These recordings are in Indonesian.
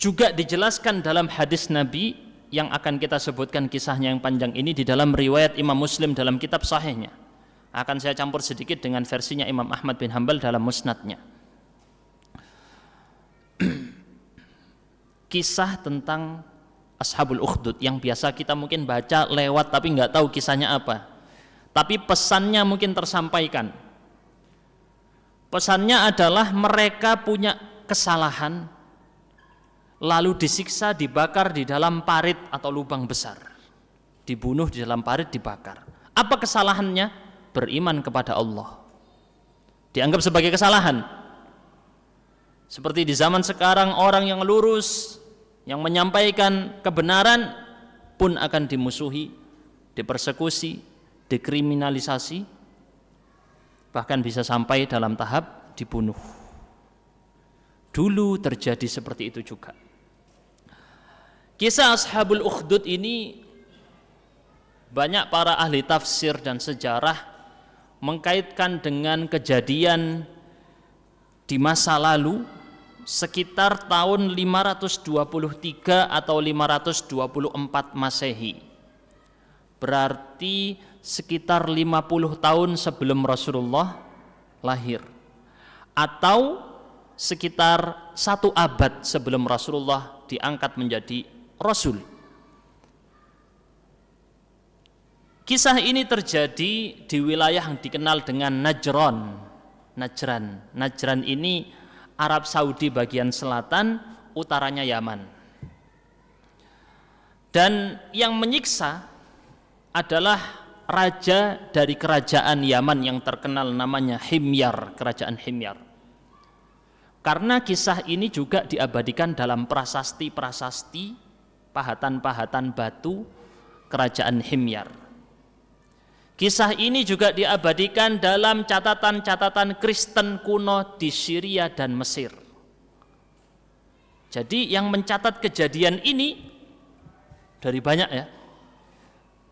juga dijelaskan dalam hadis Nabi yang akan kita sebutkan kisahnya yang panjang ini di dalam riwayat Imam Muslim dalam kitab sahihnya. Akan saya campur sedikit dengan versinya Imam Ahmad bin Hanbal dalam musnadnya. Kisah tentang Ashabul Ukhdud yang biasa kita mungkin baca lewat tapi nggak tahu kisahnya apa. Tapi pesannya mungkin tersampaikan. Pesannya adalah mereka punya kesalahan, lalu disiksa, dibakar di dalam parit atau lubang besar, dibunuh di dalam parit, dibakar. Apa kesalahannya? Beriman kepada Allah. Dianggap sebagai kesalahan. Seperti di zaman sekarang orang yang lurus, yang menyampaikan kebenaran pun akan dimusuhi, dipersekusi, dikriminalisasi, bahkan bisa sampai dalam tahap dibunuh. Dulu terjadi seperti itu juga. Kisah Ashabul Ukhdud ini banyak para ahli tafsir dan sejarah mengkaitkan dengan kejadian di masa lalu sekitar tahun 523 atau 524 Masehi. Berarti sekitar 50 tahun sebelum Rasulullah lahir, atau sekitar 1 abad sebelum Rasulullah diangkat menjadi Rasul. Kisah ini terjadi di wilayah yang dikenal dengan Najran. Najran ini Arab Saudi bagian selatan, utaranya Yaman. Dan yang menyiksa adalah raja dari kerajaan Yaman yang terkenal namanya Himyar, kerajaan Himyar. Karena kisah ini juga diabadikan dalam prasasti-prasasti, pahatan-pahatan batu kerajaan Himyar. Kisah ini juga diabadikan dalam catatan-catatan Kristen kuno di Syria dan Mesir. Jadi yang mencatat kejadian ini dari banyak ya.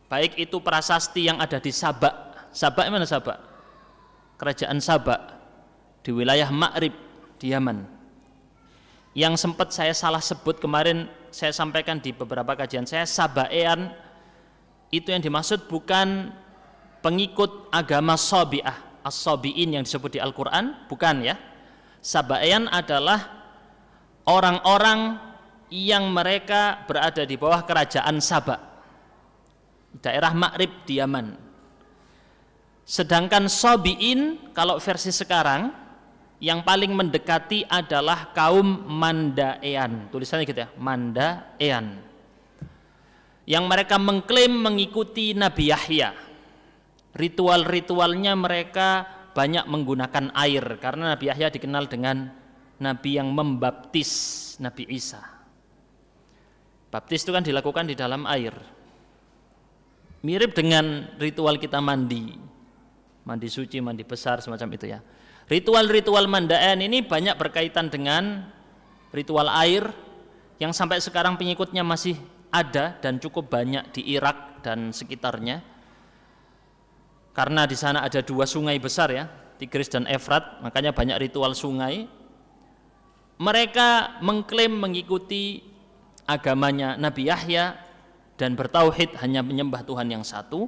Baik itu prasasti yang ada di Sabak. Sabak mana Sabak? Kerajaan Sabak di wilayah Ma'rib di Yaman. Yang sempat saya salah sebut kemarin, saya sampaikan di beberapa kajian saya, Sabaean itu yang dimaksud bukan pengikut agama Sabi'ah, As-Sabi'in yang disebut di Al-Quran, bukan ya. Sabaean adalah orang-orang yang mereka berada di bawah kerajaan Sabak, daerah Ma'rib di Yaman. Sedangkan Sabi'in kalau versi sekarang yang paling mendekati adalah kaum Mandaean, tulisannya gitu ya, Mandaean, yang mereka mengklaim mengikuti Nabi Yahya. Ritual-ritualnya mereka banyak menggunakan air, karena Nabi Yahya dikenal dengan Nabi yang membaptis Nabi Isa. Baptis itu kan dilakukan di dalam air. Mirip dengan ritual kita mandi suci, mandi besar, semacam itu ya. Ritual-ritual Mandaean ini banyak berkaitan dengan ritual air yang sampai sekarang pengikutnya masih ada dan cukup banyak di Irak dan sekitarnya. Karena di sana ada 2 sungai besar ya, Tigris dan Efrat, makanya banyak ritual sungai. Mereka mengklaim mengikuti agamanya Nabi Yahya dan bertauhid hanya menyembah Tuhan yang satu.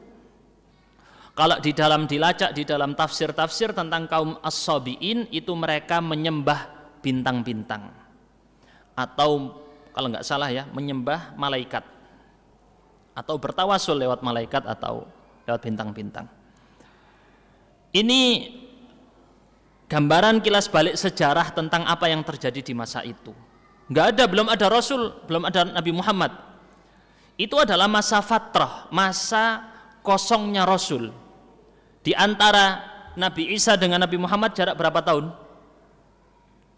Kalau dilacak di dalam tafsir-tafsir tentang kaum As-Sabi'in, itu mereka menyembah bintang-bintang, atau kalau nggak salah ya, menyembah malaikat, atau bertawasul lewat malaikat atau lewat bintang-bintang. Ini gambaran kilas balik sejarah tentang apa yang terjadi di masa itu. Belum ada Rasul, belum ada Nabi Muhammad. Itu adalah masa fatrah, masa kosongnya Rasul. Di antara Nabi Isa dengan Nabi Muhammad jarak berapa tahun?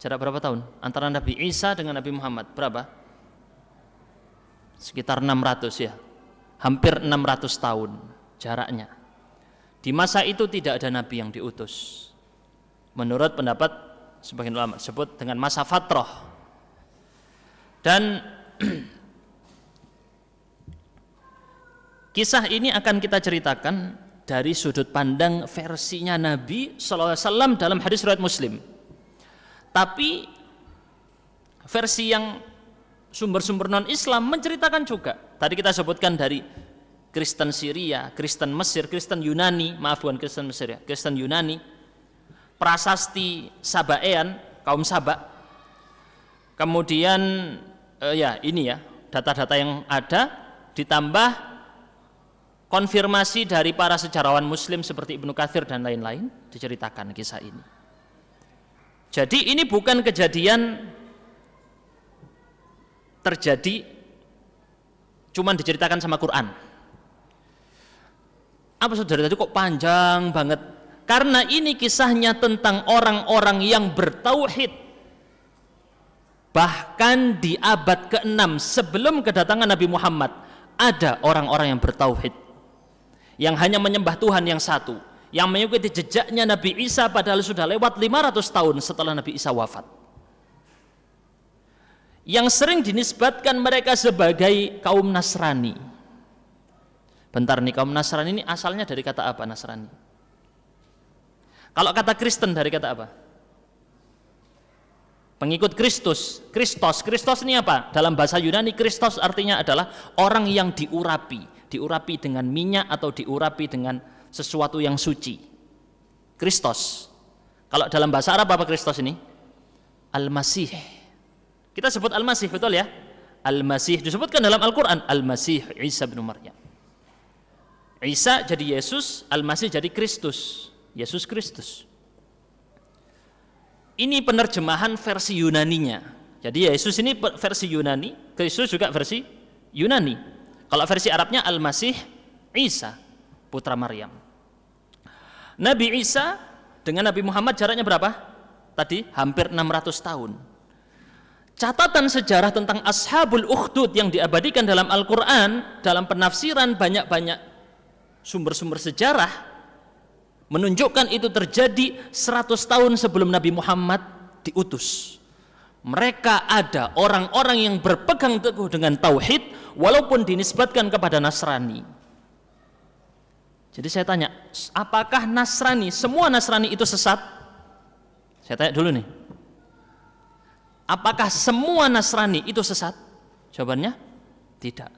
Jarak berapa tahun? Antara Nabi Isa dengan Nabi Muhammad berapa? Sekitar 600 ya. Hampir 600 tahun jaraknya. Di masa itu tidak ada nabi yang diutus. Menurut pendapat sebagian ulama disebut dengan masa fatrah. Dan kisah ini akan kita ceritakan dari sudut pandang versinya Nabi SAW dalam hadis riwayat Muslim. Tapi versi yang sumber-sumber non-Islam menceritakan juga. Tadi kita sebutkan dari Kristen Syria, Kristen Mesir, Kristen Yunani, maaf bukan Kristen Mesir ya, Kristen Yunani, prasasti Sabaean, kaum Saba. Kemudian ya ini ya, data-data yang ada ditambah konfirmasi dari para sejarawan muslim seperti Ibnu Katsir dan lain-lain, diceritakan kisah ini. Jadi ini bukan kejadian terjadi cuman diceritakan sama Quran. Apa saudara tadi kok panjang banget? Karena ini kisahnya tentang orang-orang yang bertauhid. Bahkan di abad ke-6 sebelum kedatangan Nabi Muhammad ada orang-orang yang bertauhid, yang hanya menyembah Tuhan yang satu, yang mengikuti jejaknya Nabi Isa padahal sudah lewat 500 tahun setelah Nabi Isa wafat. Yang sering dinisbatkan mereka sebagai kaum Nasrani. Bentar nih, kaum Nasrani ini asalnya dari kata apa Nasrani? Kalau kata Kristen dari kata apa? Pengikut Kristus. Kristos ini apa? Dalam bahasa Yunani Kristos artinya adalah orang yang diurapi dengan minyak atau diurapi dengan sesuatu yang suci. Kristos. Kalau dalam bahasa Arab apa Kristos ini? Al-Masih. Kita sebut Al-Masih, betul ya? Al-Masih disebutkan dalam Al-Quran, Al-Masih Isa bin Maryam. Isa jadi Yesus, Al-Masih jadi Kristus, Yesus Kristus. Ini penerjemahan versi Yunaninya. Jadi Yesus ini versi Yunani, Kristus juga versi Yunani. Kalau versi Arabnya Al-Masih Isa, putra Maryam. Nabi Isa dengan Nabi Muhammad jaraknya berapa? Tadi hampir 600 tahun. Catatan sejarah tentang Ashabul Ukhdud yang diabadikan dalam Al-Quran, dalam penafsiran banyak-banyak sumber-sumber sejarah menunjukkan itu terjadi 100 tahun sebelum Nabi Muhammad diutus. Mereka ada orang-orang yang berpegang teguh dengan tauhid walaupun dinisbatkan kepada Nasrani. Jadi saya tanya, apakah Nasrani, semua Nasrani itu sesat? Saya tanya dulu nih. Apakah semua Nasrani itu sesat? Jawabannya tidak.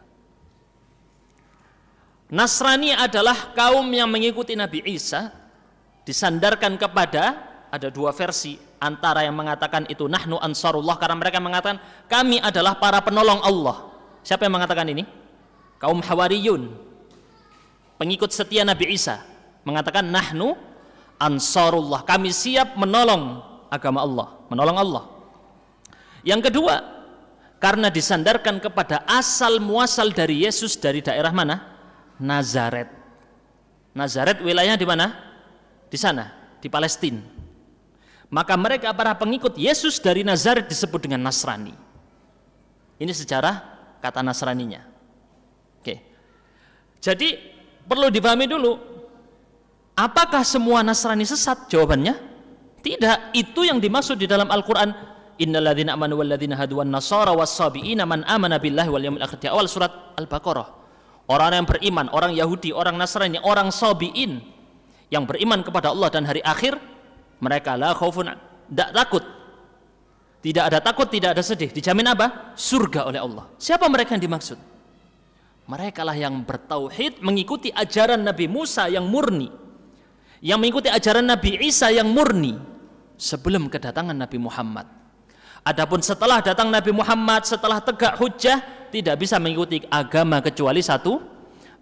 Nasrani adalah kaum yang mengikuti Nabi Isa, disandarkan kepada, ada dua versi, antara yang mengatakan itu nahnu ansarullah karena mereka mengatakan kami adalah para penolong Allah. Siapa yang mengatakan ini? Kaum Hawariyun, pengikut setia Nabi Isa, mengatakan nahnu ansarullah, kami siap menolong agama Allah, menolong Allah. Yang kedua, karena disandarkan kepada asal muasal dari Yesus dari daerah mana? Nazaret. Nazaret wilayahnya di mana? Di sana, di Palestina. Maka mereka para pengikut Yesus dari Nazaret disebut dengan Nasrani. Ini sejarah kata Nasraninya. Oke. Jadi perlu dipahami dulu, apakah semua Nasrani sesat? Jawabannya tidak. Itu yang dimaksud di dalam Al-Quran, innalladzina amanu walladzina hadu wan nasara was-sabiina man amana billahi wal yaumil akhir, di awal surat Al-Baqarah. Orang yang beriman, orang Yahudi, orang Nasrani, orang Sabi'in yang beriman kepada Allah dan hari akhir, mereka la khaufun, tidak takut, tidak ada takut, tidak ada sedih, dijamin apa? Surga oleh Allah. Siapa mereka yang dimaksud? Mereka lah yang bertauhid, mengikuti ajaran Nabi Musa yang murni, yang mengikuti ajaran Nabi Isa yang murni sebelum kedatangan Nabi Muhammad. Adapun setelah datang Nabi Muhammad, setelah tegak hujjah, tidak bisa mengikuti agama kecuali satu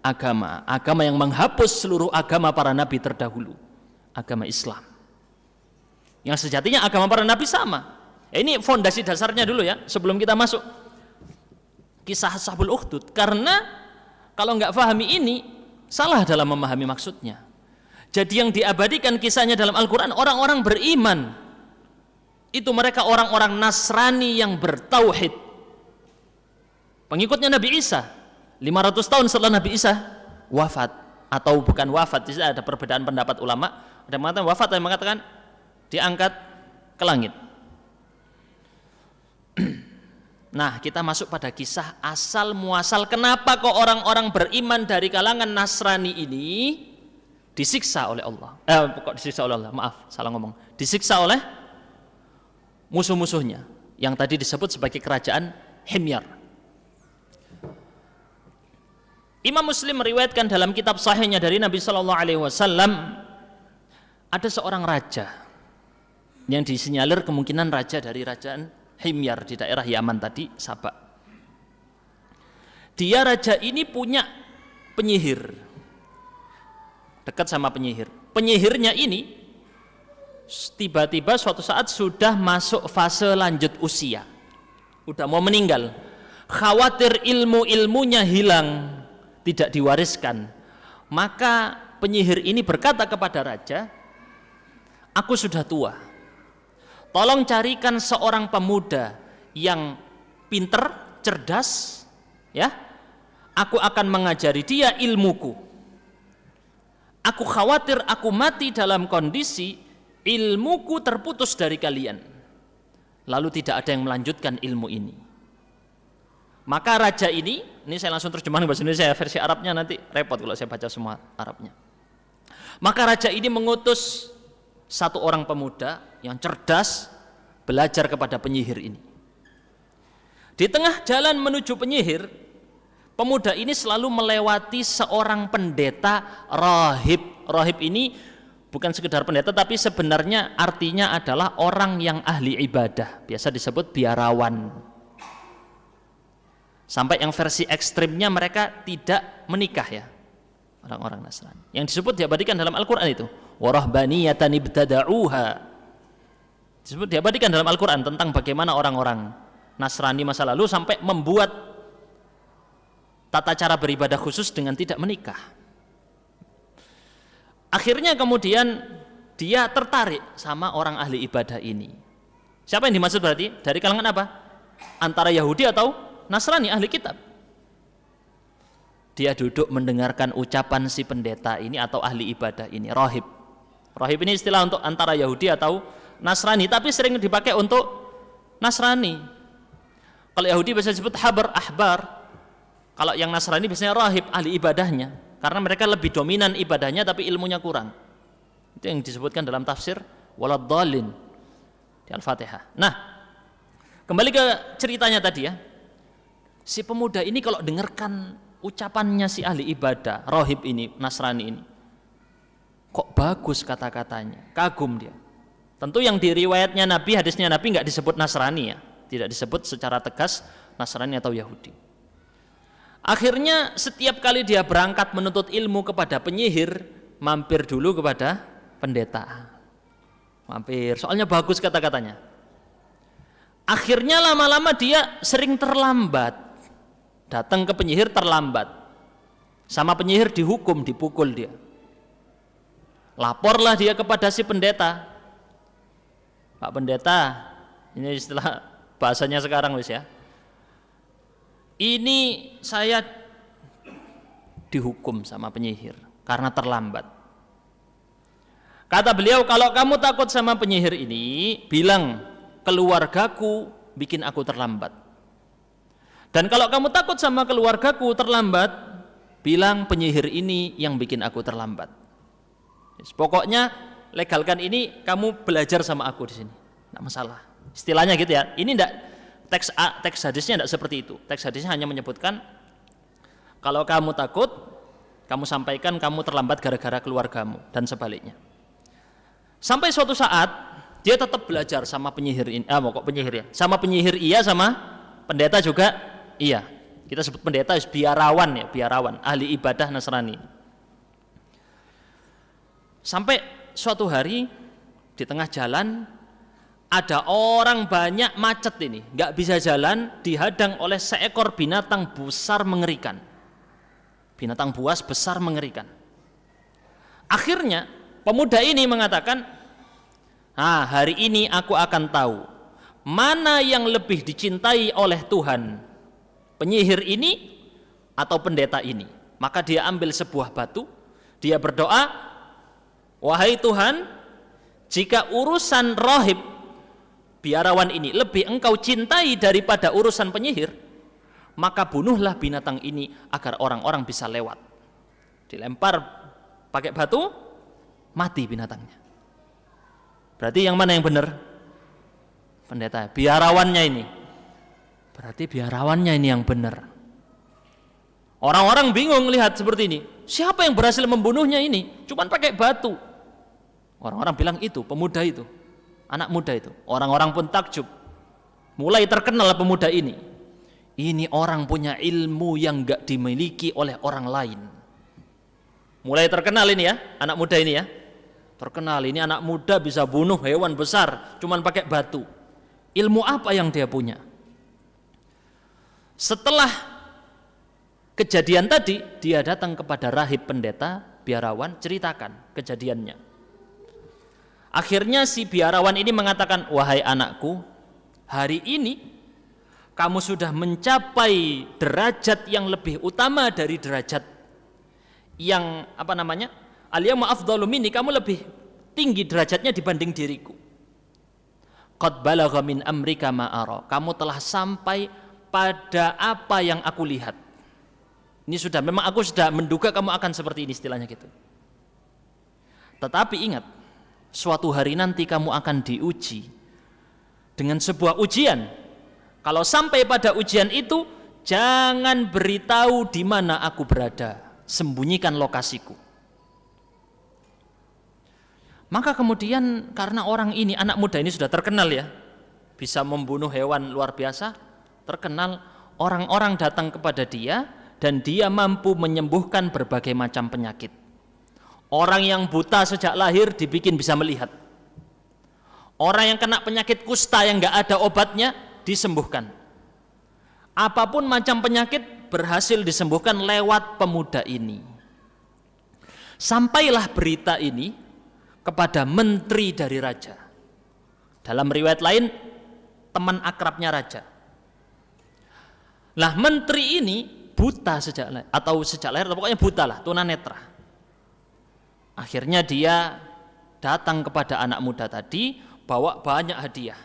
agama, agama yang menghapus seluruh agama para nabi terdahulu, agama Islam. Yang sejatinya agama para nabi sama. Ini fondasi dasarnya dulu ya, sebelum kita masuk kisah Ashabul Ukhdud. Karena kalau nggak pahami ini, salah dalam memahami maksudnya. Jadi yang diabadikan kisahnya dalam Al-Quran, orang-orang beriman, itu mereka orang-orang Nasrani yang bertauhid, pengikutnya Nabi Isa. 500 tahun setelah Nabi Isa wafat, atau bukan wafat, ada perbedaan pendapat ulama. Ada yang mengatakan wafat, ada yang mengatakan diangkat ke langit. Nah, kita masuk pada kisah asal muasal kenapa kok orang-orang beriman dari kalangan Nasrani ini disiksa oleh Allah. Kok disiksa oleh Allah? Maaf, salah ngomong. Disiksa oleh musuh-musuhnya yang tadi disebut sebagai kerajaan Himyar. Imam Muslim meriwayatkan dalam kitab sahihnya dari Nabi Shallallahu Alaihi Wasallam, ada seorang raja yang disinyalir kemungkinan raja dari kerajaan Himyar di daerah Yaman tadi, Sabak. Dia raja ini punya penyihir, dekat sama penyihir. Penyihirnya ini tiba-tiba suatu saat sudah masuk fase lanjut usia, udah mau meninggal. Khawatir ilmu-ilmunya hilang, tidak diwariskan. Maka penyihir ini berkata kepada raja, aku sudah tua, tolong carikan seorang pemuda yang pinter, cerdas, ya. Aku akan mengajari dia ilmuku. Aku khawatir aku mati dalam kondisi ilmuku terputus dari kalian, lalu tidak ada yang melanjutkan ilmu ini. Maka raja ini saya langsung terjemahan bahasa Indonesia, versi Arabnya nanti repot kalau saya baca semua Arabnya. Maka raja ini mengutus satu orang pemuda yang cerdas belajar kepada penyihir ini. Di tengah jalan menuju penyihir, pemuda ini selalu melewati seorang pendeta rahib. Rahib ini bukan sekedar pendeta, tapi sebenarnya artinya adalah orang yang ahli ibadah, biasa disebut biarawan. Sampai yang versi ekstrimnya mereka tidak menikah, ya, orang-orang Nasrani. Yang disebut diabadikan dalam Al-Quran itu, warahbaniyatan ibtada'uha. Disebut diabadikan dalam Al-Quran tentang bagaimana orang-orang Nasrani masa lalu sampai membuat tata cara beribadah khusus dengan tidak menikah. Akhirnya kemudian dia tertarik sama orang ahli ibadah ini. Siapa yang dimaksud berarti? Dari kalangan apa? Antara Yahudi atau Nasrani, ahli kitab. Dia duduk mendengarkan ucapan si pendeta ini atau ahli ibadah ini, rahib. Rahib ini istilah untuk antara Yahudi atau Nasrani, tapi sering dipakai untuk Nasrani. Kalau Yahudi biasanya disebut habar, ahbar. Kalau yang Nasrani biasanya rahib, ahli ibadahnya, karena mereka lebih dominan ibadahnya tapi ilmunya kurang. Itu yang disebutkan dalam tafsir waladhdallin di Al-Fatihah. Nah, kembali ke ceritanya tadi, ya. Si pemuda ini kalau dengarkan ucapannya si ahli ibadah, rahib ini, Nasrani ini, kok bagus kata-katanya, kagum dia. Tentu yang di riwayatnya Nabi, hadisnya Nabi nggak disebut Nasrani, ya, tidak disebut secara tegas Nasrani atau Yahudi. Akhirnya setiap kali dia berangkat menuntut ilmu kepada penyihir, mampir dulu kepada pendeta. Mampir, soalnya bagus kata-katanya. Akhirnya lama-lama dia sering terlambat. Datang ke penyihir terlambat. Sama penyihir dihukum, dipukul dia. Laporlah dia kepada si pendeta. Pak pendeta, ini istilah bahasanya sekarang wis, ya. Ini saya dihukum sama penyihir karena terlambat. Kata beliau, kalau kamu takut sama penyihir ini, bilang keluargaku bikin aku terlambat. Dan kalau kamu takut sama keluargaku terlambat, bilang penyihir ini yang bikin aku terlambat. Pokoknya legalkan ini, kamu belajar sama aku di sini, tidak masalah. Istilahnya gitu, ya. Ini tidak teks hadisnya tidak seperti itu. Teks hadisnya hanya menyebutkan kalau kamu takut, kamu sampaikan kamu terlambat gara-gara keluargamu dan sebaliknya. Sampai suatu saat dia tetap belajar sama penyihir ini. Kok penyihir, ya? Sama penyihir iya, sama pendeta juga iya. Kita sebut pendeta biarawan, ya, biarawan, ahli ibadah Nasrani. Sampai suatu hari di tengah jalan ada orang banyak macet ini, nggak bisa jalan, dihadang oleh seekor binatang besar mengerikan. Binatang buas besar mengerikan. Akhirnya pemuda ini mengatakan, hari ini aku akan tahu mana yang lebih dicintai oleh Tuhan, penyihir ini atau pendeta ini. Maka dia ambil sebuah batu, dia berdoa, wahai Tuhan, jika urusan rahib biarawan ini lebih engkau cintai daripada urusan penyihir, maka bunuhlah binatang ini agar orang-orang bisa lewat. Dilempar pakai batu, mati binatangnya. Berarti yang mana yang benar? Pendeta, biarawannya ini. Berarti biarawannya ini yang benar. Orang-orang bingung lihat seperti ini. Siapa yang berhasil membunuhnya ini? Cuman pakai batu. Orang-orang bilang itu, pemuda itu, anak muda itu. Orang-orang pun takjub. Mulai terkenal pemuda ini. Ini orang punya ilmu yang gak dimiliki oleh orang lain. Mulai terkenal ini ya, anak muda ini ya. Terkenal ini anak muda bisa bunuh hewan besar cuman pakai batu. Ilmu apa yang dia punya? Setelah kejadian tadi, dia datang kepada rahib pendeta biarawan, ceritakan kejadiannya. Akhirnya si biarawan ini mengatakan, wahai anakku, hari ini kamu sudah mencapai derajat yang lebih utama dari derajat yang al-yawma afdalu minni, kamu lebih tinggi derajatnya dibanding diriku. Qad balagha min amrika ma ara, kamu telah sampai pada apa yang aku lihat. Ini sudah, memang aku sudah menduga kamu akan seperti ini, istilahnya gitu. Tetapi ingat, suatu hari nanti kamu akan diuji dengan sebuah ujian. Kalau sampai pada ujian itu, jangan beritahu di mana aku berada, sembunyikan lokasiku. Maka kemudian karena orang ini, anak muda ini sudah terkenal ya, bisa membunuh hewan luar biasa, terkenal, orang-orang datang kepada dia dan dia mampu menyembuhkan berbagai macam penyakit. Orang yang buta sejak lahir dibikin bisa melihat. Orang yang kena penyakit kusta yang gak ada obatnya disembuhkan. Apapun macam penyakit berhasil disembuhkan lewat pemuda ini. Sampailah berita ini kepada menteri dari raja. Dalam riwayat lain, teman akrabnya raja. Lah menteri ini buta sejak lahir, atau pokoknya buta lah, tunanetra. Akhirnya dia datang kepada anak muda tadi, bawa banyak hadiah.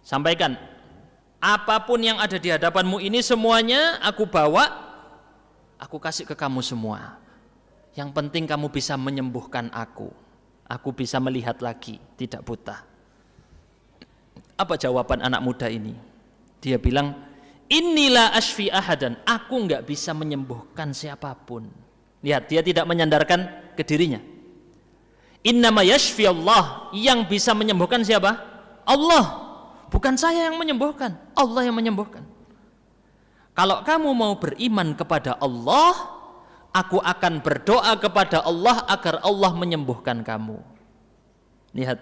Sampaikan, apapun yang ada di hadapanmu ini semuanya aku bawa, aku kasih ke kamu semua. Yang penting kamu bisa menyembuhkan aku bisa melihat lagi, tidak buta. Apa jawaban anak muda ini? Dia bilang, inilah asfi ahadan, aku enggak bisa menyembuhkan siapapun. Lihat, dia tidak menyandarkan ke dirinya. Innama yashfi Allah, yang bisa menyembuhkan siapa? Allah. Bukan saya yang menyembuhkan, Allah yang menyembuhkan. Kalau kamu mau beriman kepada Allah, aku akan berdoa kepada Allah agar Allah menyembuhkan kamu. Lihat,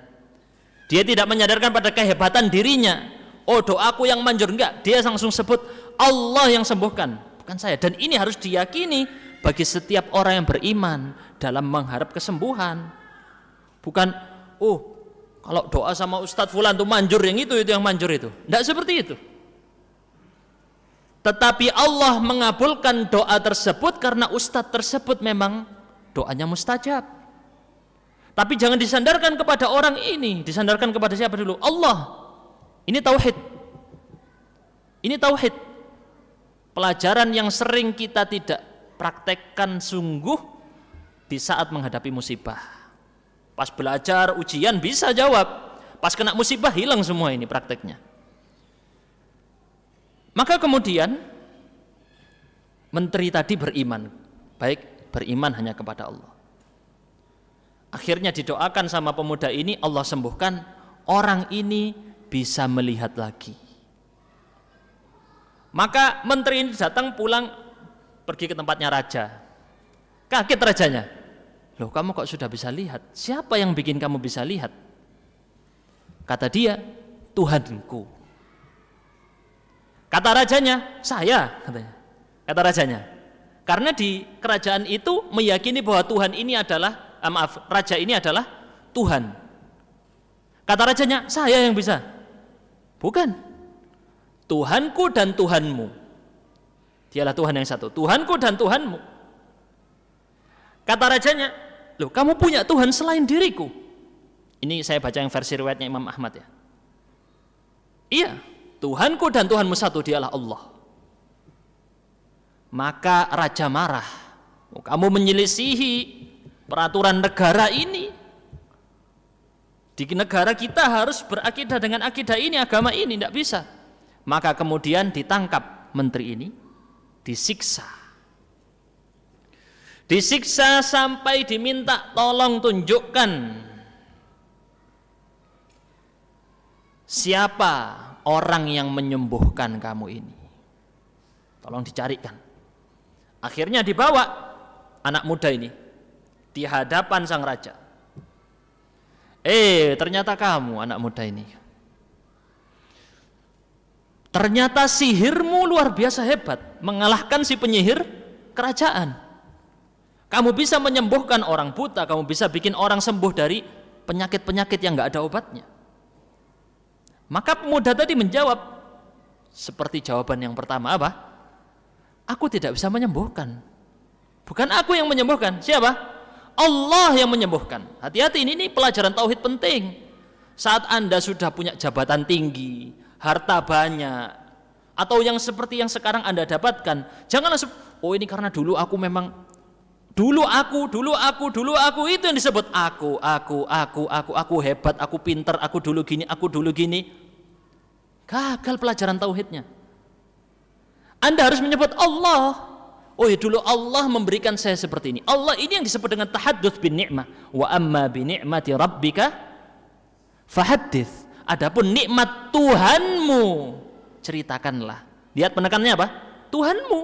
dia tidak menyadarkan pada kehebatan dirinya. Oh, doaku yang manjur, enggak. Dia langsung sebut Allah yang sembuhkan, bukan saya. Dan ini harus diyakini bagi setiap orang yang beriman dalam mengharap kesembuhan. Bukan, oh, kalau doa sama Ustadz Fulan itu manjur, yang itu yang manjur itu. Enggak seperti itu. Tetapi Allah mengabulkan doa tersebut karena ustadz tersebut memang doanya mustajab. Tapi jangan disandarkan kepada orang ini, disandarkan kepada siapa dulu? Allah. Ini tauhid. Ini tauhid. Pelajaran yang sering kita tidak praktekkan sungguh di saat menghadapi musibah. Pas belajar ujian bisa jawab, pas kena musibah hilang semua ini prakteknya. Maka kemudian menteri tadi beriman, baik beriman hanya kepada Allah. Akhirnya didoakan sama pemuda ini, Allah sembuhkan, orang ini bisa melihat lagi. Maka menteri ini datang pulang, pergi ke tempatnya raja. Kaget rajanya, loh kamu kok sudah bisa lihat? Siapa yang bikin kamu bisa lihat? Kata dia, Tuhanku. Kata rajanya, saya, katanya. Kata rajanya, karena di kerajaan itu meyakini bahwa Tuhan ini adalah, raja ini adalah Tuhan. Kata rajanya, saya yang bisa. Bukan, Tuhanku dan Tuhanmu. Dialah Tuhan yang satu, Tuhanku dan Tuhanmu. Kata rajanya, loh kamu punya Tuhan selain diriku. Ini saya baca yang versi riwayatnya Imam Ahmad ya. Iya, Tuhanku dan Tuhanmu satu, dialah Allah. Maka raja marah, kamu menyelisihi peraturan negara ini. Di negara kita harus berakidah dengan akidah ini, agama ini, tidak bisa. Maka kemudian ditangkap menteri ini, disiksa. Disiksa sampai diminta tolong tunjukkan siapa orang yang menyembuhkan kamu ini. Tolong dicarikan. Akhirnya dibawa anak muda ini di hadapan sang raja. Ternyata kamu anak muda ini. Ternyata sihirmu luar biasa hebat, mengalahkan si penyihir kerajaan. Kamu bisa menyembuhkan orang buta, kamu bisa bikin orang sembuh dari penyakit-penyakit yang nggak ada obatnya. Maka pemuda tadi menjawab seperti jawaban yang pertama, apa? Aku tidak bisa menyembuhkan. Bukan aku yang menyembuhkan. Siapa? Allah yang menyembuhkan. Hati-hati, ini pelajaran tauhid penting. Saat Anda sudah punya jabatan tinggi, harta banyak, atau yang seperti yang sekarang Anda dapatkan, jangan langsung, ini karena dulu aku memang, dulu aku, itu yang disebut aku hebat, aku pinter, aku dulu gini. Gagal pelajaran tauhidnya. Anda harus menyebut Allah. Dulu Allah memberikan saya seperti ini. Allah ini yang disebut dengan tahadduts bin ni'mah. Wa amma bi ni'mati rabbika fahaddits. Adapun nikmat Tuhanmu, ceritakanlah. Lihat penekanannya apa? Tuhanmu.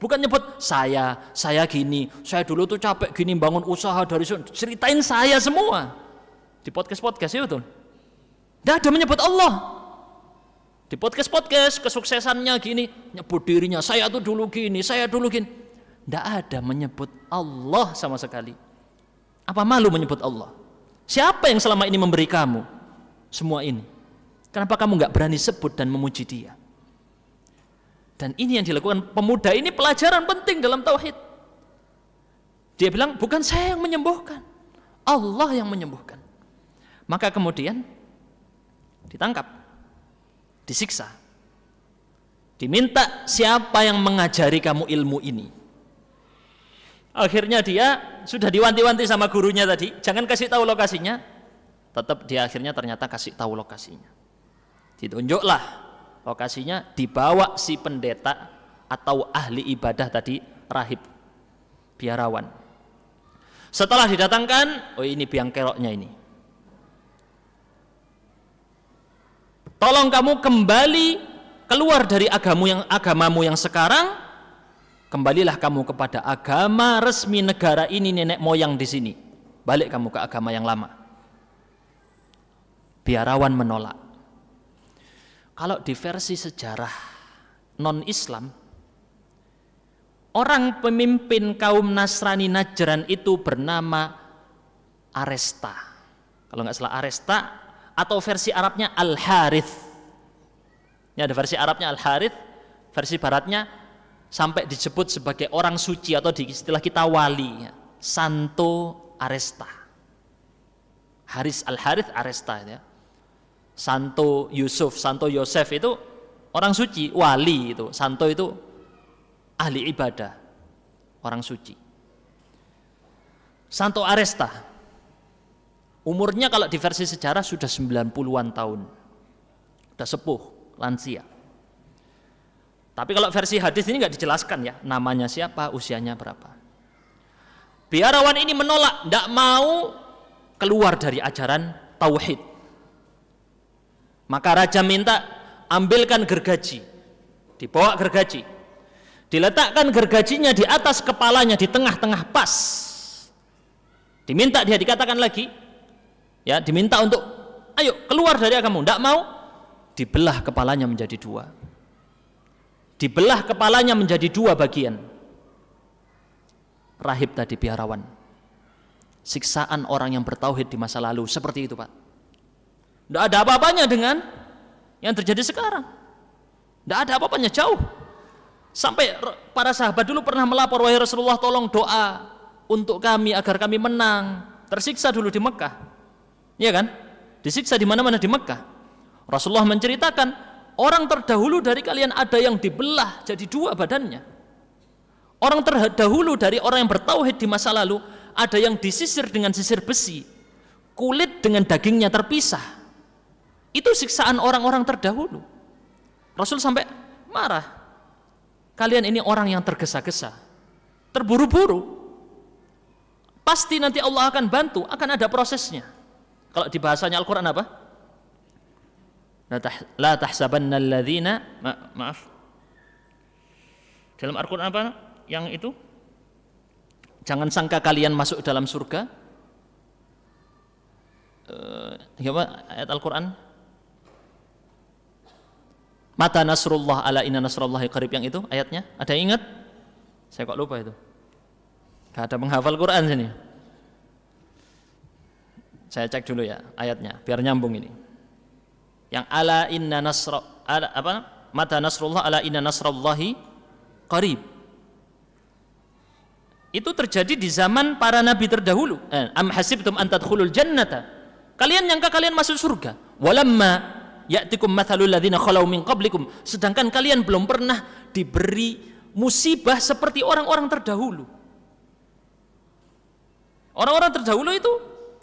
Bukan nyebut saya gini, saya dulu tuh capek gini bangun usaha dari ceritain saya semua. Di podcast ya betul. Tidak ada menyebut Allah. Di podcast kesuksesannya gini, nyebut dirinya, saya tuh dulu gini. Tidak ada menyebut Allah sama sekali. Apa malu menyebut Allah? Siapa yang selama ini memberi kamu semua ini? Kenapa kamu nggak berani sebut dan memuji Dia? Dan ini yang dilakukan pemuda ini, pelajaran penting dalam tauhid. Dia bilang, bukan saya yang menyembuhkan, Allah yang menyembuhkan. Maka kemudian ditangkap, disiksa, diminta siapa yang mengajari kamu ilmu ini. Akhirnya dia sudah diwanti-wanti sama gurunya tadi, jangan kasih tahu lokasinya. Tetap dia akhirnya ternyata kasih tahu lokasinya. Ditunjuklah lokasinya, dibawa si pendeta atau ahli ibadah tadi, rahib, biarawan. Setelah didatangkan, ini biang keroknya ini. Tolong kamu kembali keluar dari agamamu yang sekarang, kembalilah kamu kepada agama resmi negara ini, nenek moyang di sini. Balik kamu ke agama yang lama. Biarawan menolak. Kalau di versi sejarah non-Islam, orang pemimpin kaum Nasrani Najran itu bernama Aresta. Kalau nggak salah Aresta, atau versi Arabnya Al-Harith. Ini ada versi Arabnya Al-Harith, versi baratnya sampai disebut sebagai orang suci atau di istilah kita wali, Santo Aresta. Haris Al-Harith Aresta ya. Santo Yosef itu orang suci, wali itu. Santo itu ahli ibadah, orang suci. Santo Aresta umurnya kalau di versi sejarah sudah 90-an tahun. Sudah sepuh, lansia. Tapi kalau versi hadis ini nggak dijelaskan ya, namanya siapa, usianya berapa. Biarawan ini menolak, tidak mau keluar dari ajaran tauhid. Maka raja minta, ambilkan gergaji. Dibawa gergaji. Diletakkan gergajinya di atas kepalanya, di tengah-tengah pas. Diminta dia, dikatakan lagi, ya, diminta untuk ayo keluar dari agamamu. Tidak mau, dibelah kepalanya menjadi dua. Dibelah kepalanya menjadi dua bagian. Rahib tadi, biarawan. Siksaan orang yang bertauhid di masa lalu seperti itu, Pak. Tidak ada apa-apanya dengan yang terjadi sekarang. Tidak ada apa-apanya, jauh. Sampai para sahabat dulu pernah melapor, wahai Rasulullah, tolong doa untuk kami agar kami menang. Tersiksa dulu di Mekah. Iya kan? Disiksa di mana-mana di Mekah. Rasulullah menceritakan, orang terdahulu dari kalian ada yang dibelah jadi dua badannya. Orang terdahulu dari orang yang bertauhid di masa lalu ada yang disisir dengan sisir besi. kulit dengan dagingnya terpisah. Itu siksaan orang-orang terdahulu. Rasul sampai marah. Kalian ini orang yang tergesa-gesa, terburu-buru. Pasti nanti Allah akan bantu, akan ada prosesnya. Kalau di bahasanya Al-Quran apa? La tahsabanna alladhina, maaf. Dalam Al-Quran apa? Yang itu? Jangan sangka kalian masuk dalam surga. Ayat Al-Quran. Mata nasrullah ala inna nasrullahi qarib, yang itu ayatnya. Ada yang ingat? Saya kok lupa itu. Gak ada menghafal Quran sini. Saya cek dulu ya ayatnya biar nyambung ini. Yang ala inna nasra ala apa? Mata nasrullah ala inna nasrullahi qarib. Itu terjadi di zaman para nabi terdahulu. Am hasibtum an tadkhulul jannata. Kalian nyangka kalian masuk surga. Walamma ya'tikum mathalul ladzina khalau min qablikum. Sedangkan kalian belum pernah diberi musibah seperti orang-orang terdahulu. Orang-orang terdahulu itu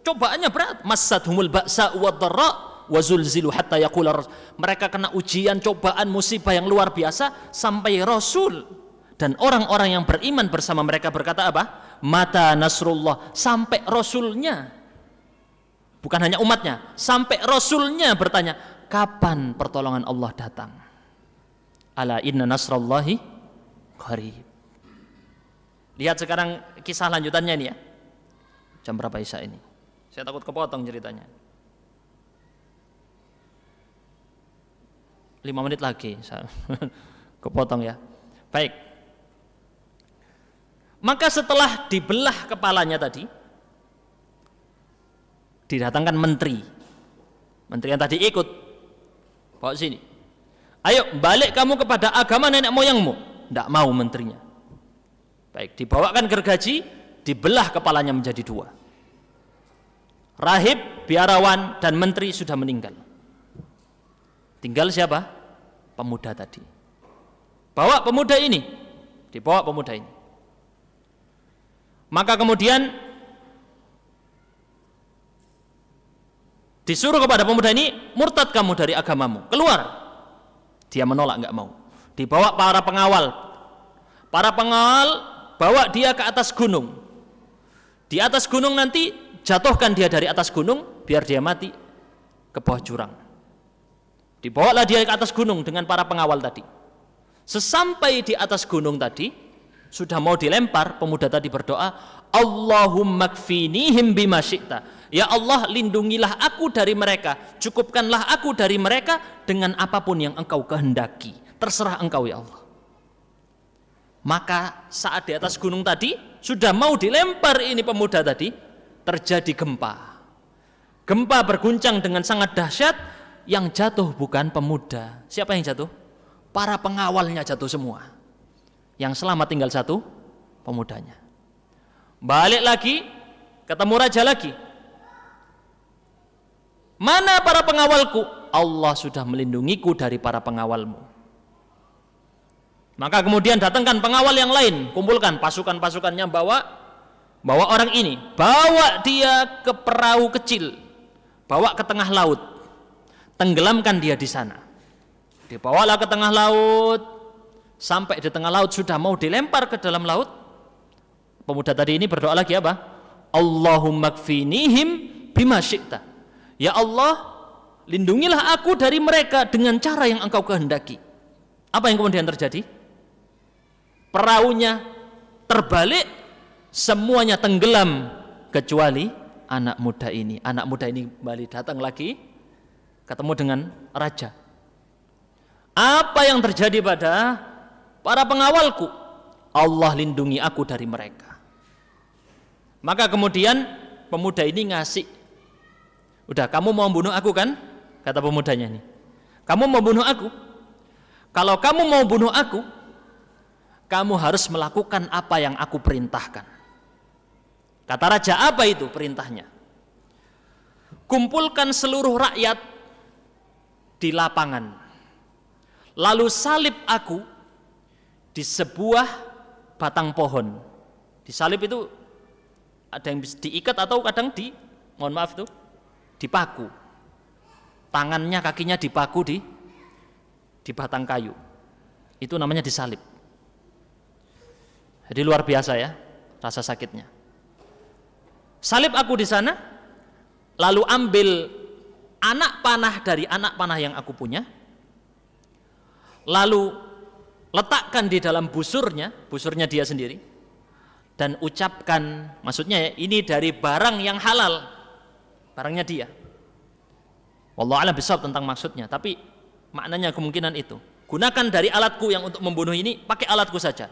cobaannya berat. Massathumul ba'sa wad-dharra wa zulzilu hatta yaqula. Mereka kena ujian, cobaan, musibah yang luar biasa sampai Rasul dan orang-orang yang beriman bersama mereka berkata apa? Mata nasrullah, sampai Rasulnya, bukan hanya umatnya, sampai Rasulnya bertanya, kapan pertolongan Allah datang? Ala inna nasrallahi qarib. Lihat sekarang kisah lanjutannya ini ya. Jam berapa Isya ini? Saya takut kepotong ceritanya. 5 menit lagi kepotong ya. Baik. Maka setelah dibelah kepalanya tadi, didatangkan menteri. Menteri yang tadi ikut, bawa sini. Ayo balik kamu kepada agama nenek moyangmu. Tidak mau menterinya. Baik, dibawakan gergaji, dibelah kepalanya menjadi 2. Rahib, biarawan, dan menteri sudah meninggal. Tinggal siapa? Pemuda tadi. Bawa pemuda ini. Dibawa pemuda ini. Maka kemudian disuruh kepada pemuda ini, murtad kamu dari agamamu, keluar. Dia menolak, enggak mau. Dibawa para pengawal. Para pengawal bawa dia ke atas gunung. Di atas gunung nanti jatuhkan dia dari atas gunung biar dia mati ke bawah jurang. Dibawalah dia ke atas gunung dengan para pengawal tadi. Sesampai di atas gunung tadi, sudah mau dilempar, pemuda tadi berdoa, Allahumma kfinihim bima syi'ta. Ya Allah, lindungilah aku dari mereka, cukupkanlah aku dari mereka dengan apapun yang engkau kehendaki. Terserah engkau ya Allah. Maka saat di atas gunung tadi, sudah mau dilempar ini pemuda tadi, terjadi gempa. Gempa berguncang dengan sangat dahsyat. Yang jatuh bukan pemuda. Siapa yang jatuh? Para pengawalnya jatuh semua. Yang selamat tinggal 1, pemudanya. Balik lagi, ketemu raja lagi. Mana para pengawalku? Allah sudah melindungiku dari para pengawalmu. Maka kemudian datangkan pengawal yang lain, kumpulkan pasukan-pasukannya, bawa orang ini, bawa dia ke perahu kecil, bawa ke tengah laut, tenggelamkan dia di sana. Dibawalah ke tengah laut, sampai di tengah laut sudah mau dilempar ke dalam laut. Pemuda tadi ini berdoa lagi apa? Allahumma kfinihim bima syi'ta. Ya Allah, lindungilah aku dari mereka dengan cara yang engkau kehendaki. Apa yang kemudian terjadi? Perahunya terbalik, semuanya tenggelam kecuali anak muda ini. Anak muda ini kembali datang lagi, ketemu dengan raja. Apa yang terjadi pada para pengawalku? Allah lindungi aku dari mereka. Maka kemudian pemuda ini ngasih, udah kamu mau bunuh aku kan? Kata pemudanya ini, kamu mau bunuh aku? Kalau kamu mau bunuh aku, kamu harus melakukan apa yang aku perintahkan. Kata raja, apa itu perintahnya? Kumpulkan seluruh rakyat di lapangan, lalu salib aku di sebuah batang pohon. Disalib itu ada yang diikat atau kadang mohon maaf itu dipaku. Tangannya, kakinya dipaku di batang kayu. Itu namanya disalib. Jadi luar biasa ya rasa sakitnya. Salib aku di sana, lalu ambil anak panah dari anak panah yang aku punya, lalu letakkan di dalam busurnya dia sendiri, dan ucapkan, maksudnya ya, ini dari barang yang halal, barangnya dia. Wallahu a'lam bishawab tentang maksudnya, tapi maknanya kemungkinan itu. Gunakan dari alatku yang untuk membunuh ini, pakai alatku saja.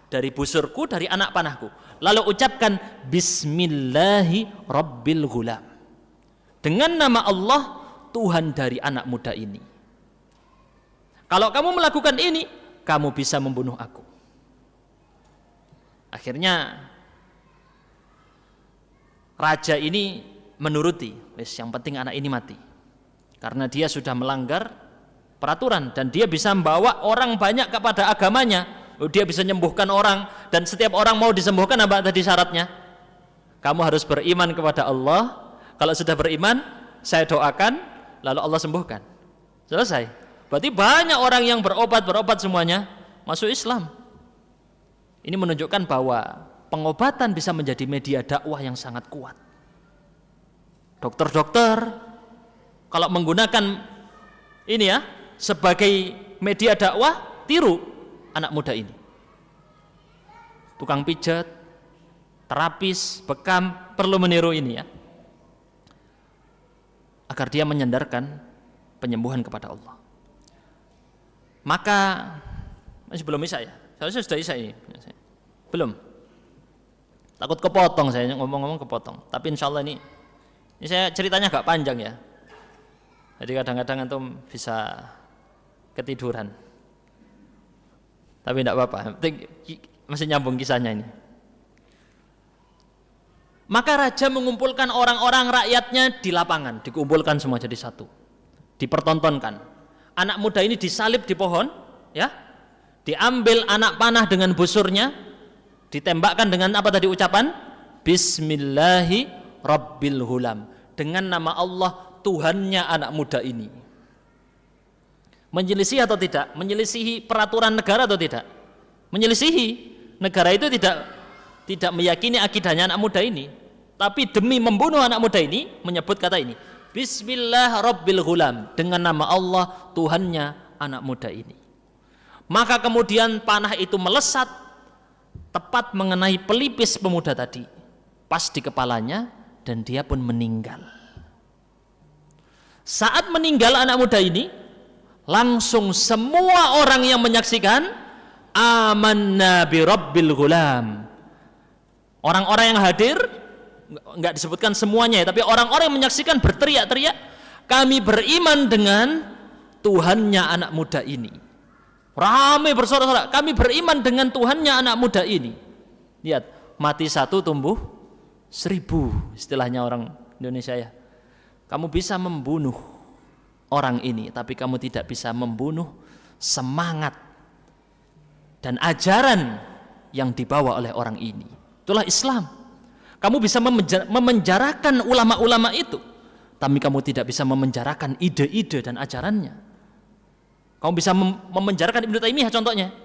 Dari busurku, dari anak panahku. Lalu ucapkan Bismillahi Rabbil Ghulam. Dengan nama Allah, Tuhan dari anak muda ini. Kalau kamu melakukan ini, kamu bisa membunuh aku. Akhirnya raja ini menuruti. Wes, yang penting anak ini mati. Karena dia sudah melanggar peraturan dan dia bisa membawa orang banyak kepada agamanya. Dia bisa menyembuhkan orang, dan setiap orang mau disembuhkan apa tadi syaratnya? Kamu harus beriman kepada Allah. Kalau sudah beriman, saya doakan, lalu Allah sembuhkan. Selesai. Berarti banyak orang yang berobat semuanya masuk Islam. Ini menunjukkan bahwa pengobatan bisa menjadi media dakwah yang sangat kuat. Dokter-dokter kalau menggunakan ini ya sebagai media dakwah, tiru anak muda ini. Tukang pijat, terapis, bekam perlu meniru ini ya, agar dia menyandarkan penyembuhan kepada Allah. Maka masih belum Isya ya? Seharusnya sudah Isya ini. Belum. Takut kepotong saya ngomong-ngomong kepotong. Tapi insya Allah ini saya ceritanya agak panjang ya. Jadi kadang-kadang antum bisa ketiduran. Tapi tidak apa-apa, masih nyambung kisahnya ini. Maka raja mengumpulkan orang-orang rakyatnya di lapangan, dikumpulkan semua jadi satu, dipertontonkan. Anak muda ini disalib di pohon, ya, diambil anak panah dengan busurnya, ditembakkan dengan apa tadi ucapan? Bismillahi Rabbil Ghulam, dengan nama Allah Tuhannya anak muda ini. Menyelisihi atau tidak? Menyelisihi peraturan negara atau tidak? Menyelisihi. Negara itu tidak meyakini akidahnya anak muda ini, tapi demi membunuh anak muda ini menyebut kata ini, Bismillah Rabbil Ghulam, dengan nama Allah Tuhannya anak muda ini. Maka kemudian panah itu melesat tepat mengenai pelipis pemuda tadi, pas di kepalanya, dan dia pun meninggal. Saat meninggal anak muda ini, langsung semua orang yang menyaksikan amanna bi Rabbil Ghulam. Orang-orang yang hadir, enggak disebutkan semuanya ya, tapi orang-orang yang menyaksikan berteriak-teriak, kami beriman dengan Tuhannya anak muda ini. Ramai bersorak-sorak, kami beriman dengan Tuhannya anak muda ini. Lihat, mati satu tumbuh 1000, istilahnya orang Indonesia ya. Kamu bisa membunuh orang ini, tapi kamu tidak bisa membunuh semangat dan ajaran yang dibawa oleh orang ini. Itulah Islam. Kamu bisa memenjarakan ulama-ulama itu, tapi kamu tidak bisa memenjarakan ide-ide dan ajarannya. Kamu bisa memenjarakan Ibnu Taimiyah contohnya,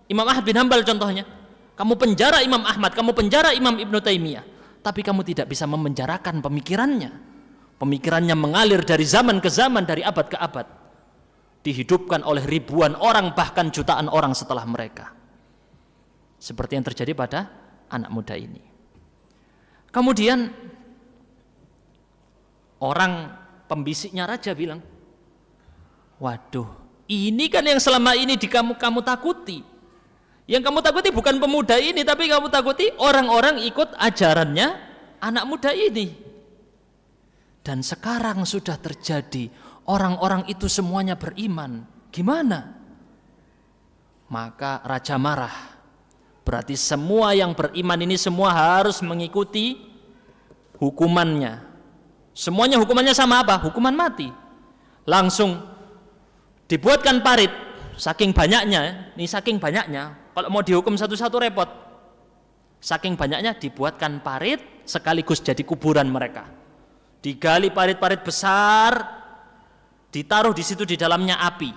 Imam Ahmad bin Hanbal contohnya. Kamu penjara Imam Ahmad, kamu penjara Imam Ibnu Taimiyah, tapi kamu tidak bisa memenjarakan pemikirannya. Pemikirannya mengalir dari zaman ke zaman, dari abad ke abad, dihidupkan oleh ribuan orang, bahkan jutaan orang setelah mereka, seperti yang terjadi pada anak muda ini. Kemudian orang pembisiknya raja bilang, waduh, ini kan yang selama ini kamu takuti. Yang kamu takuti bukan pemuda ini, tapi kamu takuti orang-orang ikut ajarannya anak muda ini. Dan sekarang sudah terjadi, orang-orang itu semuanya beriman. Gimana? Maka raja marah. Berarti semua yang beriman ini semua harus mengikuti hukumannya. Semuanya hukumannya sama apa? Hukuman mati. Langsung dibuatkan parit. Saking banyaknya, ini saking banyaknya, kalau mau dihukum satu-satu repot. Saking banyaknya dibuatkan parit sekaligus jadi kuburan mereka. digali parit-parit besar, ditaruh di situ di dalamnya api.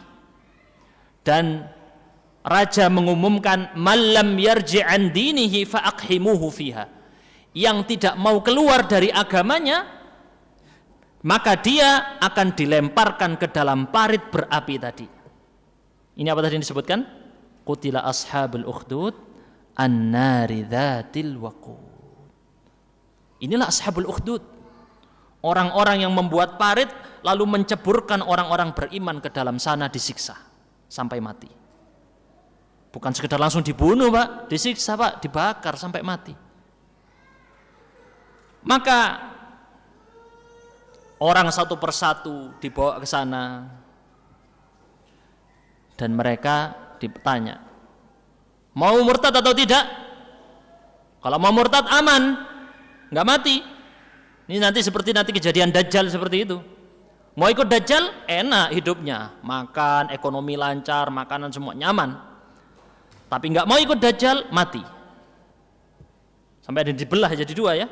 Dan raja mengumumkan, "Malam yarji' an dinihi fa aqhimuhu fiha." Yang tidak mau keluar dari agamanya, maka dia akan dilemparkan ke dalam parit berapi tadi. Ini apa tadi disebutkan? Qutila ashabul ukhdud an-nari dzatil waqud. Inilah ashabul ukhdud, orang-orang yang membuat parit lalu menceburkan orang-orang beriman ke dalam sana, disiksa sampai mati. Bukan sekedar langsung dibunuh, Pak, disiksa, Pak, dibakar sampai mati. Maka orang satu persatu dibawa ke sana dan mereka ditanya, mau murtad atau tidak? Kalau mau murtad aman, nggak mati. Ini nanti seperti nanti kejadian Dajjal seperti itu. Mau ikut Dajjal, enak hidupnya, makan, ekonomi lancar, makanan semua nyaman. Tapi nggak mau ikut Dajjal, mati. Sampai ada dibelah jadi dua ya,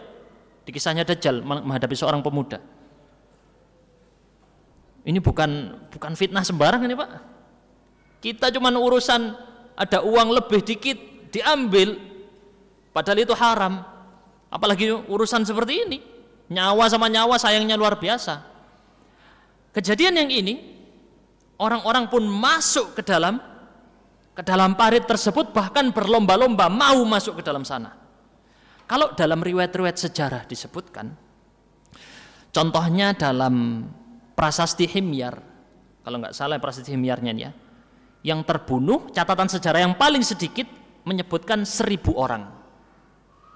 di kisahnya Dajjal menghadapi seorang pemuda. Ini bukan fitnah sembarang ini, Pak. Kita cuman urusan ada uang lebih dikit diambil, padahal itu haram. Apalagi urusan seperti ini, nyawa sama nyawa sayangnya luar biasa. Kejadian yang ini, orang-orang pun masuk ke dalam parit tersebut, bahkan berlomba-lomba mau masuk ke dalam sana. Kalau dalam riwayat-riwayat sejarah disebutkan, contohnya dalam prasasti Himyar, kalau nggak salah prasasti Himyarnya ya, yang terbunuh, catatan sejarah yang paling sedikit menyebutkan 1.000 orang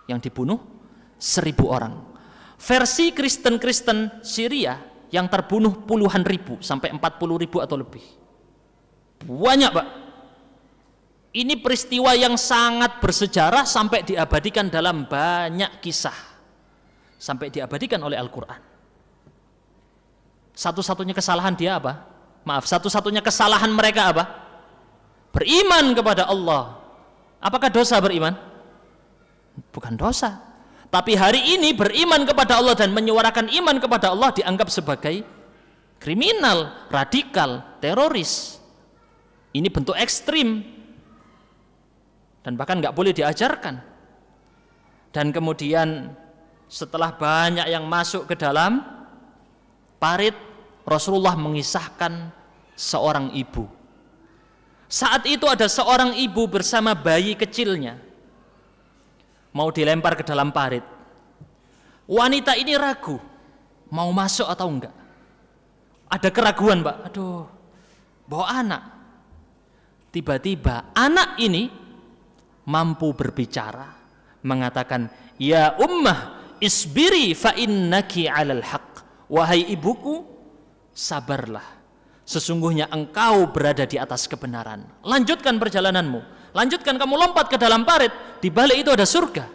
yang dibunuh, 1.000 orang. Versi Kristen Syria yang terbunuh puluhan ribu sampai 40.000 atau lebih. Banyak, Pak. Ini peristiwa yang sangat bersejarah sampai diabadikan dalam banyak kisah, sampai diabadikan oleh Al-Quran. Satu-satunya kesalahan dia apa? Satu-satunya kesalahan mereka apa? Beriman kepada Allah. Apakah dosa beriman? Bukan dosa. Tapi hari ini beriman kepada Allah dan menyuarakan iman kepada Allah dianggap sebagai kriminal, radikal, teroris. Ini bentuk ekstrim dan bahkan nggak boleh diajarkan. Dan kemudian setelah banyak yang masuk ke dalam parit, Rasulullah mengisahkan seorang ibu. Saat itu ada seorang ibu bersama bayi kecilnya mau dilempar ke dalam parit. Wanita ini ragu mau masuk atau enggak. Ada keraguan, Pak. Aduh, bawa anak. Tiba-tiba anak ini mampu berbicara, mengatakan, "Ya ummah, isbiri fa innaki 'alal haq." Wahai ibuku, sabarlah. Sesungguhnya engkau berada di atas kebenaran. Lanjutkan perjalananmu. Lanjutkan, kamu lompat ke dalam parit, di balik itu ada surga.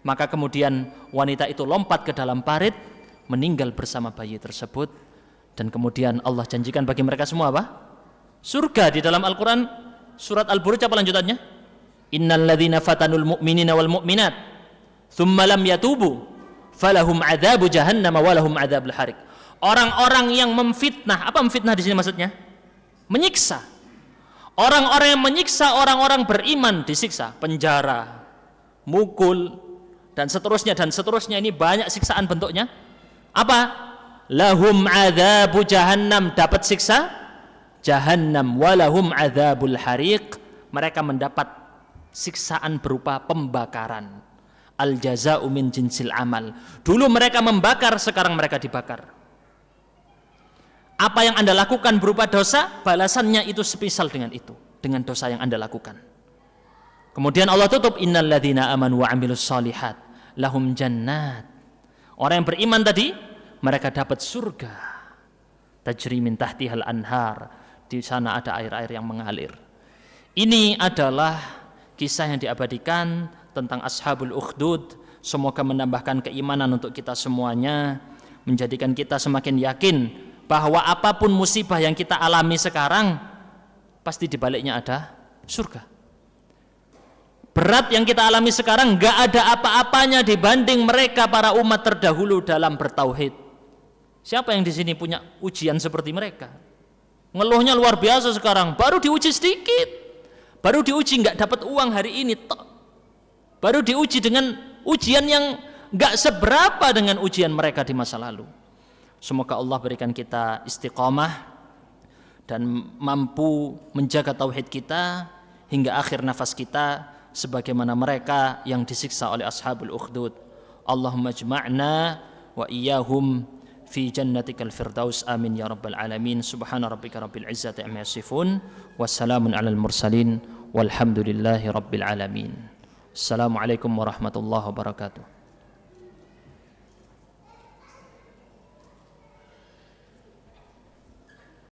Maka kemudian wanita itu lompat ke dalam parit, meninggal bersama bayi tersebut, dan kemudian Allah janjikan bagi mereka semua apa? Surga. Di dalam Al-Quran surat Al-Buruj apa lanjutannya? Innal ladzina fatanul mu'minina wal mu'minat thumma lam yatubu falahum adzabu jahannam wa lahum adzabul harik. Orang-orang yang memfitnah, apa memfitnah di sini maksudnya? Menyiksa. Orang-orang yang menyiksa orang-orang beriman disiksa, penjara, mukul, dan seterusnya dan seterusnya. Ini banyak siksaan bentuknya. Apa? Lahum adzabu jahannam, dapat siksa jahannam, walahum adzabul hariq, mereka mendapat siksaan berupa pembakaran. Al jaza'u min jinsil amal. Dulu mereka membakar, sekarang mereka dibakar. Apa yang Anda lakukan berupa dosa, balasannya itu sepisal dengan itu, dengan dosa yang Anda lakukan. Kemudian Allah tutup, innal ladzina amanu wa 'amilus shalihat lahum jannat. Orang yang beriman tadi, mereka dapat surga. Tajri min tahtihal anhar. Di sana ada air-air yang mengalir. Ini adalah kisah yang diabadikan tentang ashabul ukhdud. Semoga menambahkan keimanan untuk kita semuanya, menjadikan kita semakin yakin bahwa apapun musibah yang kita alami sekarang, pasti di baliknya ada surga. Berat yang kita alami sekarang nggak ada apa-apanya dibanding mereka para umat terdahulu dalam bertauhid. Siapa yang di sini punya ujian seperti mereka? Ngeluhnya luar biasa sekarang, baru diuji sedikit, baru diuji nggak dapat uang hari ini, baru diuji dengan ujian yang nggak seberapa dengan ujian mereka di masa lalu. Semoga Allah berikan kita istiqamah dan mampu menjaga tauhid kita hingga akhir nafas kita, sebagaimana mereka yang disiksa oleh ashabul ukhdud. Allahumma jma'na wa iyyahum fi jannatikal firdaus, amin ya rabbal alamin. Subhana rabbika rabbil izzati amma yasifun, wassalamun alal mursalin, walhamdulillahi rabbil alamin. Assalamualaikum warahmatullahi wabarakatuh.